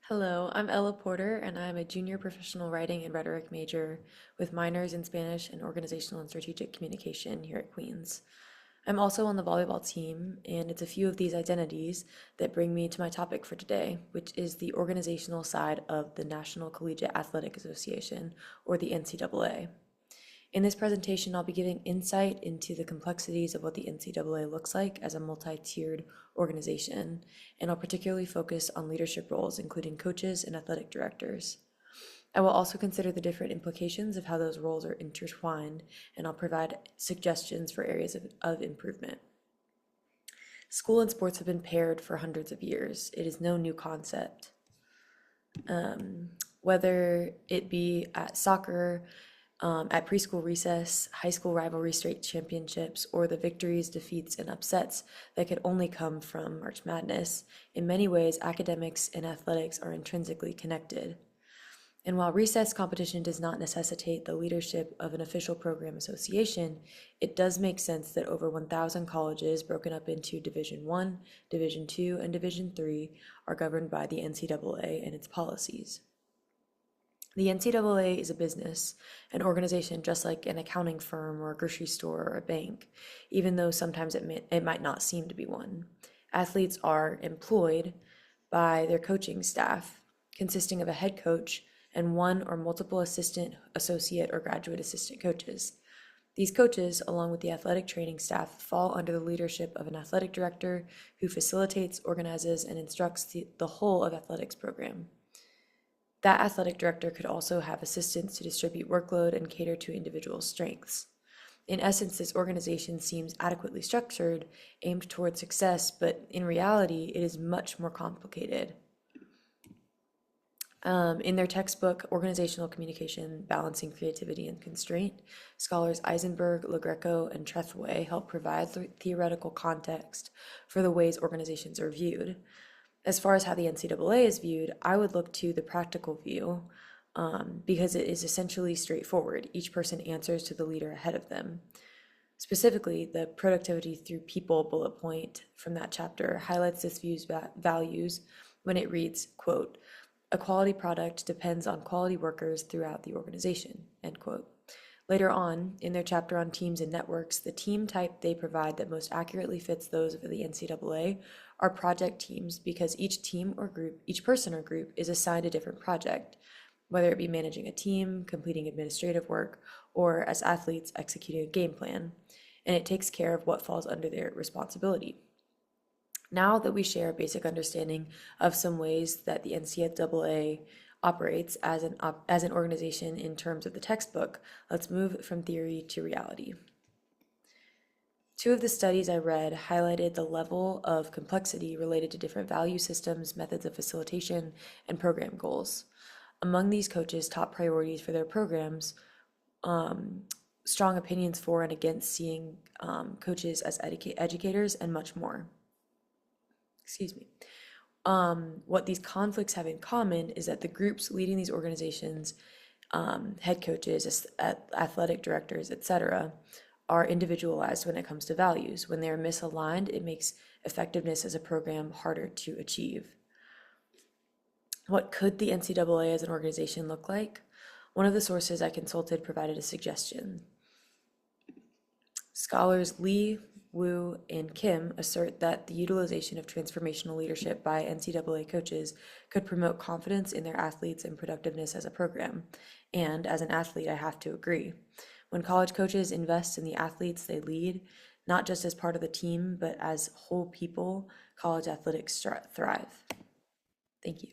Hello, I'm Ella Porter, and I'm a junior professional writing and rhetoric major with minors in Spanish and organizational and strategic communication here at Queen's. I'm also on the volleyball team, and it's a few of these identities that bring me to my topic for today, which is the organizational side of the National Collegiate Athletic Association, or the NCAA. In this presentation, I'll be giving insight into the complexities of what the NCAA looks like as a multi-tiered organization, and I'll particularly focus on leadership roles, including coaches and athletic directors. I will also consider the different implications of how those roles are intertwined, and I'll provide suggestions for areas of improvement. School and sports have been paired for hundreds of years. It is no new concept. Whether it be at soccer, at preschool recess, high school rivalry state championships, or the victories, defeats, and upsets that could only come from March Madness, in many ways, academics and athletics are intrinsically connected. And while recess competition does not necessitate the leadership of an official program association, it does make sense that over 1,000 colleges broken up into Division I, Division II, and Division III are governed by the NCAA and its policies. The NCAA is a business, an organization just like an accounting firm or a grocery store or a bank, even though sometimes it might not seem to be one. Athletes are employed by their coaching staff, consisting of a head coach and one or multiple assistant, associate, or graduate assistant coaches. These coaches, along with the athletic training staff, fall under the leadership of an athletic director who facilitates, organizes, and instructs the whole of athletics program. That athletic director could also have assistants to distribute workload and cater to individual strengths. In essence, this organization seems adequately structured, aimed toward success, but in reality, it is much more complicated. In their textbook, Organizational Communication, Balancing Creativity and Constraint, scholars Eisenberg, LaGreco, and Trethewey help provide theoretical context for the ways organizations are viewed. As far as how the NCAA is viewed, I would look to the practical view because it is essentially straightforward. Each person answers to the leader ahead of them. Specifically, the productivity through people bullet point from that chapter highlights this view's values when it reads, quote, "A quality product depends on quality workers throughout the organization," end quote. Later on, in their chapter on teams and networks, the team type they provide that most accurately fits those of the NCAA are project teams because each team or group, each person or group is assigned a different project, whether it be managing a team, completing administrative work, or as athletes executing a game plan, and it takes care of what falls under their responsibility. Now that we share a basic understanding of some ways that the NCAA operates as an organization in terms of the textbook, let's move from theory to reality. Two of the studies I read highlighted the level of complexity related to different value systems, methods of facilitation, and program goals. Among these coaches' top priorities for their programs, strong opinions for and against seeing coaches as educators, and much more. Excuse me. What these conflicts have in common is that the groups leading these organizations, head coaches, athletic directors, etc., are individualized when it comes to values. When they're misaligned, it makes effectiveness as a program harder to achieve. What could the NCAA as an organization look like? One of the sources I consulted provided a suggestion. Scholars Lee, Wu, and Kim assert that the utilization of transformational leadership by NCAA coaches could promote confidence in their athletes and productiveness as a program. And as an athlete, I have to agree. When college coaches invest in the athletes they lead, not just as part of the team, but as whole people, college athletics thrive. Thank you.